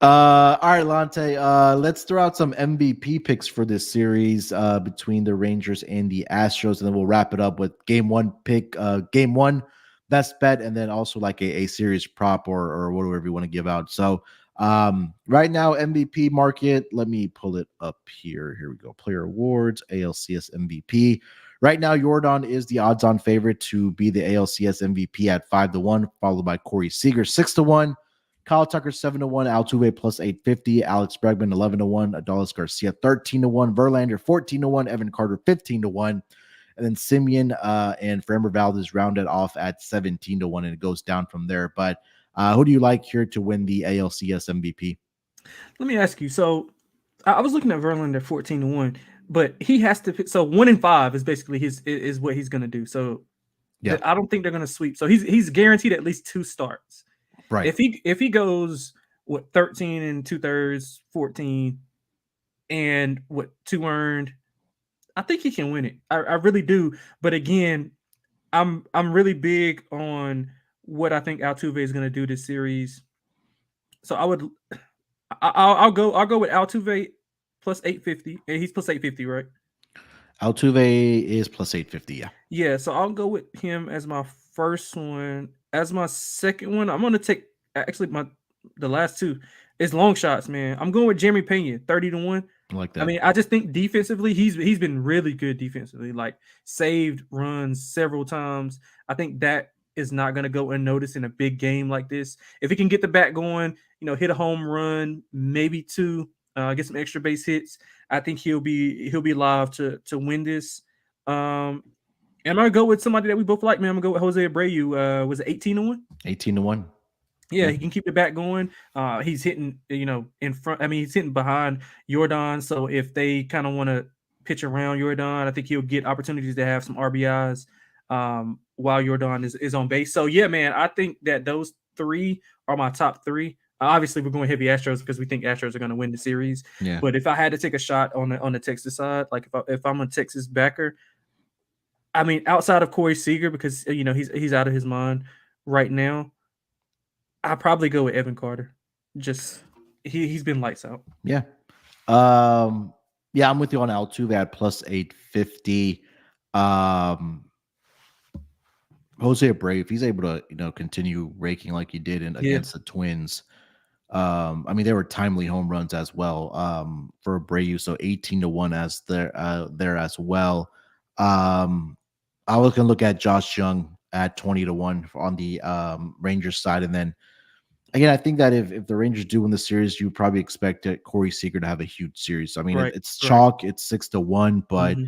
Speaker 1: All right, Lonte. Let's throw out some MVP picks for this series between the Rangers and the Astros, and then we'll wrap it up with game one pick, game one best bet, and then also like a series prop or whatever you want to give out. So right now, MVP market. Let me pull it up here. Here we go. Player awards, ALCS MVP. Right now, Jordan is the odds-on favorite to be the ALCS MVP at 5 to 1, followed by Corey Seager 6 to 1. Kyle Tucker 7 to 1, Altuve plus 850, Alex Bregman 11 to 1, Adolis Garcia 13 to 1, Verlander 14 to 1, Evan Carter 15 to 1, and then Simeon and Framber Valdez rounded off at 17 to 1, and it goes down from there. But who do you like here to win the ALCS MVP?
Speaker 2: Let me ask you. So I was looking at Verlander 14 to 1, but he has to pick. So 1 and 5 is basically is what he's going to do. So
Speaker 1: Yeah,
Speaker 2: I don't think they're going to sweep. So he's guaranteed at least 2 starts.
Speaker 1: right.
Speaker 2: If he goes 13 and 2/3, 14, and 2 earned, I think he can win it. I really do. But again, I'm really big on what I think Altuve is going to do this series. So I'll go with Altuve plus 850, and he's plus 850, right?
Speaker 1: Altuve is plus 850. Yeah.
Speaker 2: Yeah, so I'll go with him as my first one. As my second one, I'm gonna take actually the last 2 is long shots, man. I'm going with Jeremy Pena, 30 to 1.
Speaker 1: I like that.
Speaker 2: I mean, I just think defensively, he's been really good defensively, like saved runs several times. I think that is not gonna go unnoticed in a big game like this. If he can get the bat going, hit a home run, maybe 2, get some extra base hits, I think he'll be live to win this. And I'm gonna go with somebody that we both like, man. I'm gonna go with Jose Abreu. Was it 18 to 1?
Speaker 1: 18 to 1.
Speaker 2: Yeah, he can keep the bat going. He's hitting, in front. I mean, he's hitting behind Jordan. So if they kind of want to pitch around Jordan, I think he'll get opportunities to have some RBIs while Jordan is on base. So yeah, man, I think that those 3 are my top 3. Obviously, we're going heavy Astros because we think Astros are going to win the series.
Speaker 1: Yeah.
Speaker 2: But if I had to take a shot on the Texas side, like if I'm a Texas backer, I mean, outside of Corey Seager, because he's out of his mind right now, I probably go with Evan Carter. Just he's been lights out.
Speaker 1: Yeah. Yeah, I'm with you on Altuve at plus 850. Um, Jose Abreu, if he's able to, continue raking like he did
Speaker 2: Yeah,
Speaker 1: against the Twins, I mean, there were timely home runs as well for Abreu, so 18-1 as there as well. I was gonna look at Josh Young at 20-1 on the Rangers side, and then again, I think that if the Rangers do win the series, you probably expect Corey Seager to have a huge series. I mean,
Speaker 2: right,
Speaker 1: it's
Speaker 2: right.
Speaker 1: chalk, it's 6-1, but
Speaker 2: Hmm.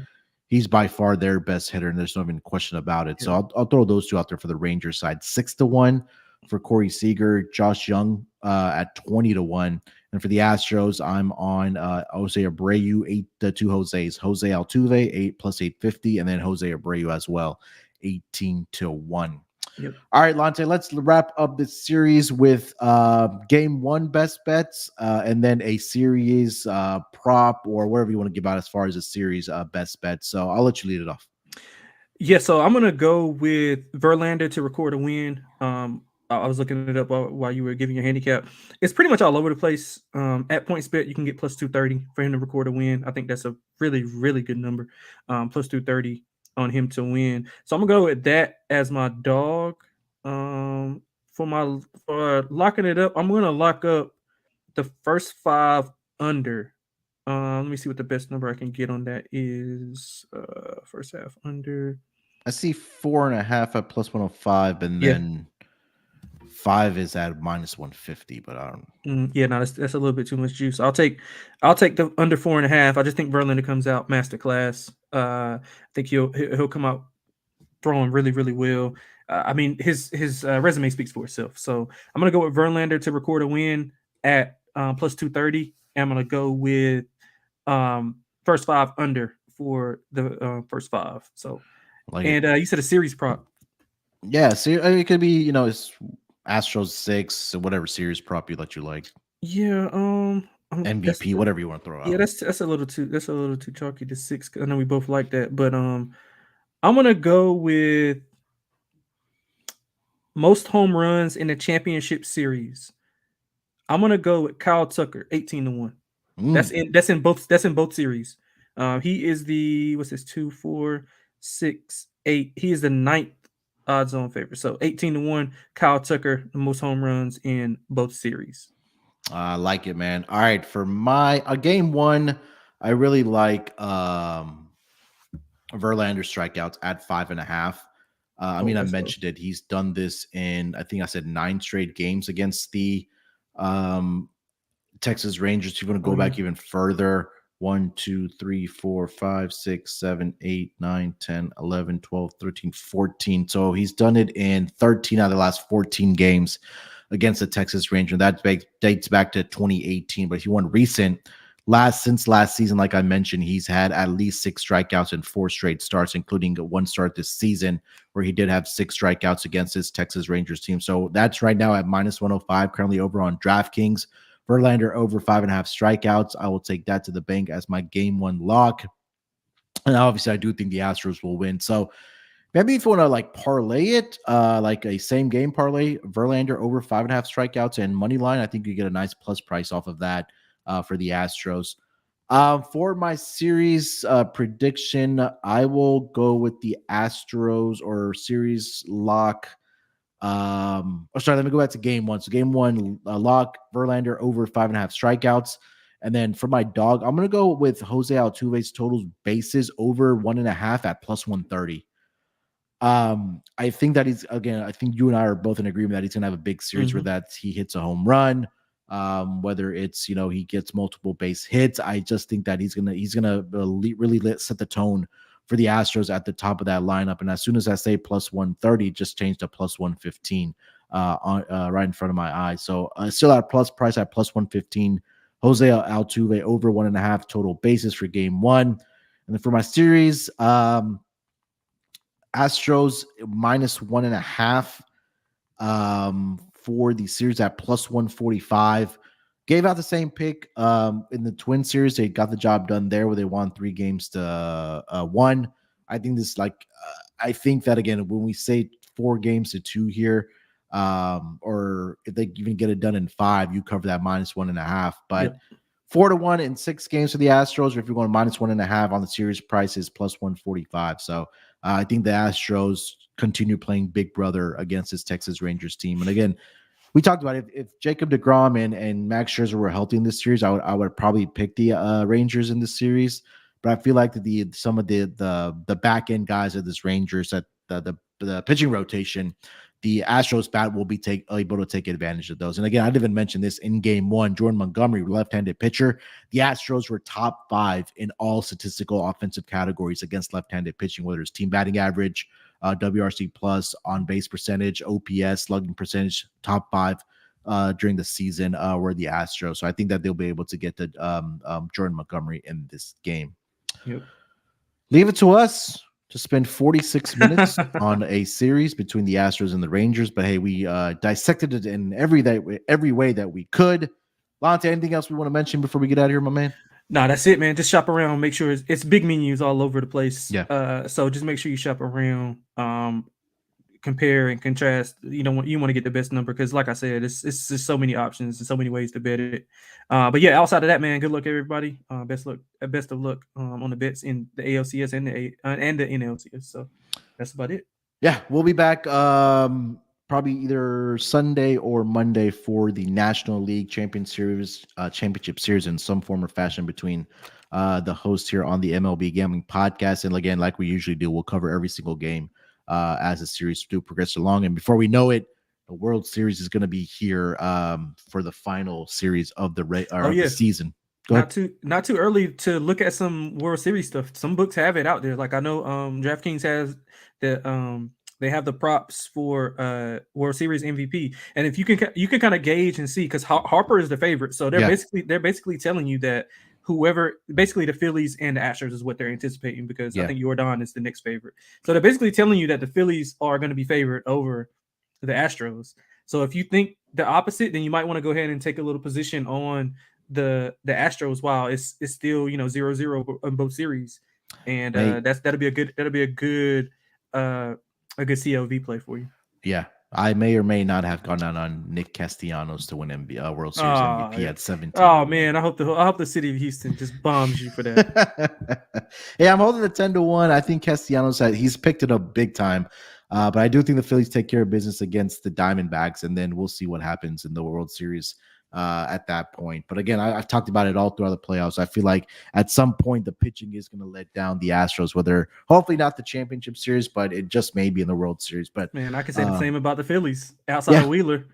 Speaker 1: he's by far their best hitter, and there's no even question about it.
Speaker 2: Yeah,
Speaker 1: So I'll throw those two out there for the Rangers side: 6-1 for Corey Seager, Josh Young at 20-1, and for the Astros, I'm on Jose Abreu, the two Jose's, Jose Altuve 8 plus 850, and then Jose Abreu as well, 18-1.
Speaker 2: yep.
Speaker 1: All right, Lonte, let's wrap up this series with game one best bets and then a series prop or whatever you want to give out as far as a series best bet. So I'll let you lead it off.
Speaker 2: Yeah, so I'm gonna go with Verlander to record a win. I was looking it up while you were giving your handicap. It's pretty much all over the place. At PointsBet, you can get plus 230 for him to record a win. I think that's a really, really good number. Plus 230 on him to win. So I'm gonna go with that as my dog. For locking it up, I'm gonna lock up the first five under. Let me see what the best number I can get on that is. First half under.
Speaker 1: I see 4.5 at plus 105, and
Speaker 2: Yeah.
Speaker 1: then 5 is at minus 150, but I don't.
Speaker 2: Yeah, no, that's a little bit too much juice. I'll take the under 4.5. I just think Verlander comes out masterclass. I think he'll come out throwing really, really well. I mean, his resume speaks for itself. So I'm gonna go with Verlander to record a win at plus 230. And I'm gonna go with first five under for the first five. So
Speaker 1: Like it.
Speaker 2: and you said a series prop.
Speaker 1: Yeah, see, I mean, it could be, it's Astros 6, whatever series prop you let you like,
Speaker 2: Yeah, that's
Speaker 1: MVP, whatever you want to throw
Speaker 2: yeah,
Speaker 1: out.
Speaker 2: that's a little too chalky to six. 'Cause I know we both like that, but I'm gonna go with most home runs in the championship series. I'm gonna go with Kyle Tucker, 18-1. That's
Speaker 1: Mm.
Speaker 2: in both series. He is the what's this 2, 4, 6, 8. He is the ninth odds on favorite. So 18-1, Kyle Tucker, the most home runs in both series.
Speaker 1: I like it, man. All right, for my game one, I really like Verlander strikeouts at 5.5. I
Speaker 2: Oh,
Speaker 1: mean, I
Speaker 2: that's low.
Speaker 1: mentioned it. He's done this in, I think I said 9 straight games against the um, Texas Rangers. If you want to
Speaker 2: Oh
Speaker 1: go
Speaker 2: yeah.
Speaker 1: back even further, 1, 2, 3, 4, 5, 6, 7, 8, 9, 10, 11, 12, 13, 14. So he's done it in 13 out of the last 14 games against the Texas Rangers. That dates back to 2018. But if you want recent, since last season, like I mentioned, he's had at least 6 strikeouts in 4 straight starts, including one start this season where he did have 6 strikeouts against his Texas Rangers team. So that's right now at minus 105, currently over on DraftKings. Verlander over 5.5 strikeouts. I will take that to the bank as my game one lock. And obviously, I do think the Astros will win. So maybe if you want to like parlay it, like a same game parlay, Verlander over 5.5 strikeouts and money line, I think you get a nice plus price off of that for the Astros. For my series prediction, I will go with the Astros or series lock. Sorry, let me go back to game one. So game one, lock Verlander over 5.5 strikeouts. And then for my dog, I'm gonna go with Jose Altuve's total bases over 1.5 at plus 130. I think that I think you and I are both in agreement that he's gonna have a big series where
Speaker 2: Mhm.
Speaker 1: that he hits a home run. Whether it's he gets multiple base hits, I just think that he's gonna really set the tone for the Astros at the top of that lineup. And as soon as I say plus 130, just change to plus 115 right in front of my eyes. So still at plus price at plus 115. Jose Altuve over 1.5 total bases for game one. And then for my series, Astros minus 1.5 for the series at plus 145. Gave out the same pick in the Twin series. They got the job done there where they won 3 games to 1. I think I think that again, when we say 4 games to 2 here, or if they even get it done in 5, you cover that minus 1.5. But
Speaker 2: Yep.
Speaker 1: 4-1 in 6 games for the Astros, or if you're going -1.5 on the series, price is +145. So I think the Astros continue playing big brother against this Texas Rangers team. And again, we talked about if Jacob deGrom and Max Scherzer were healthy in this series, I would probably pick the Rangers in this series. But I feel like some of the back end guys of this Rangers, that the pitching rotation, the Astros bat will be able to take advantage of those. And again, I didn't even mention this in game 1. Jordan Montgomery, left-handed pitcher. The Astros were top 5 in all statistical offensive categories against left-handed pitching, whether it's team batting average, WRC plus, on base percentage, OPS, slugging percentage, top 5 during the season were the Astros. So I think that they'll be able to get to Jordan Montgomery in this game.
Speaker 2: Yep.
Speaker 1: Leave it to us to spend 46 minutes on a series between the Astros and the Rangers. But hey, we dissected it in every way that we could. Lonte, anything else we want to mention before we get out of here, my man?
Speaker 2: No, that's it, man. Just shop around. Make sure it's big menus all over the place.
Speaker 1: Yeah.
Speaker 2: So just make sure you shop around, compare and contrast. You want to get the best number because, like I said, it's just so many options and so many ways to bet it. But yeah, outside of that, man, good luck everybody. Best of luck on the bets in the ALCS and the NLCS. So that's about it.
Speaker 1: Yeah, we'll be back probably either Sunday or Monday for the National League Championship Series in some form or fashion between the hosts here on the MLB Gambling Podcast. And again, like we usually do, we'll cover every single game as the series do progress along. And before we know it, the World Series is going to be here for the final series of the season.
Speaker 2: Not too early to look at some World Series stuff. Some books have it out there. Like I know DraftKings has the they have the props for World Series MVP. And if you can kind of gauge and see, because Harper is the favorite. So they're basically telling you that basically the Phillies and the Astros is what they're anticipating, because I think Jordan is the next favorite. So they're basically telling you that the Phillies are going to be favored over the Astros. So if you think the opposite, then you might want to go ahead and take a little position on the Astros while it's still 0-0 in both series. And that'll be a good CLV play for you.
Speaker 1: Yeah. I may or may not have gone down on Nick Castellanos to win World Series MVP at 17.
Speaker 2: Oh man, I hope the city of Houston just bombs you for that.
Speaker 1: Hey, I'm holding the 10-1. I think Castellanos he's picked it up big time. But I do think the Phillies take care of business against the Diamondbacks, and then we'll see what happens in the World Series at that point. But again, I've talked about it all throughout the playoffs. I feel like at some point the pitching is going to let down the Astros, whether hopefully not the championship series, but it just may be in the World Series. But
Speaker 2: man, I can say the same about the Phillies outside of Wheeler.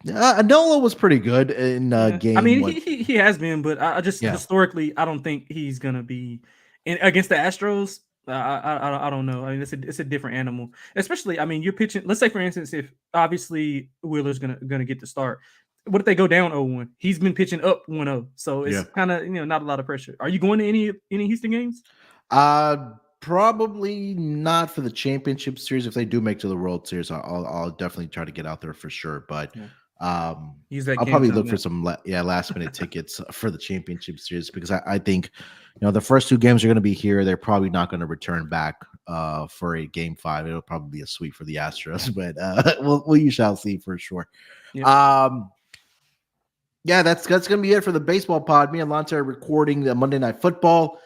Speaker 1: Nola was pretty good in game.
Speaker 2: I mean, he has been, but I just historically, I don't think he's going to be against the Astros. I don't know. I mean, it's a different animal, especially. I mean, you're pitching. Let's say, for instance, if obviously Wheeler's gonna get the start. What if they go down 0-1? He's been pitching up 1-0, so it's kind of not a lot of pressure. Are you going to any Houston games?
Speaker 1: Probably not for the championship series. If they do make to the World Series, I'll definitely try to get out there for sure. But I'll probably look for some last minute tickets for the championship series, because I think the first 2 games are going to be here. They're probably not going to return back for a game 5. It'll probably be a sweep for the Astros, but we shall see for sure. That's going to be it for the baseball pod. Me and Lonte are recording the Monday Night Football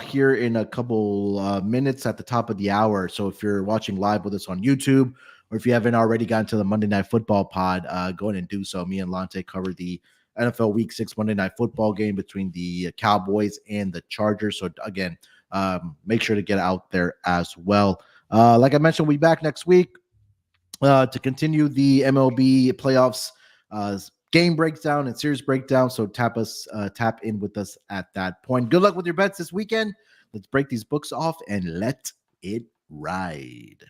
Speaker 1: here in a couple minutes at the top of the hour. So if you're watching live with us on YouTube, or if you haven't already gotten to the Monday Night Football pod, go ahead and do so. Me and Lonte cover the NFL Week 6 Monday Night Football game between the Cowboys and the Chargers. So again, make sure to get out there as well. Like I mentioned, we'll be back next week to continue the MLB playoffs game breakdown and series breakdown. So tap in with us at that point. Good luck with your bets this weekend. Let's break these books off and let it ride.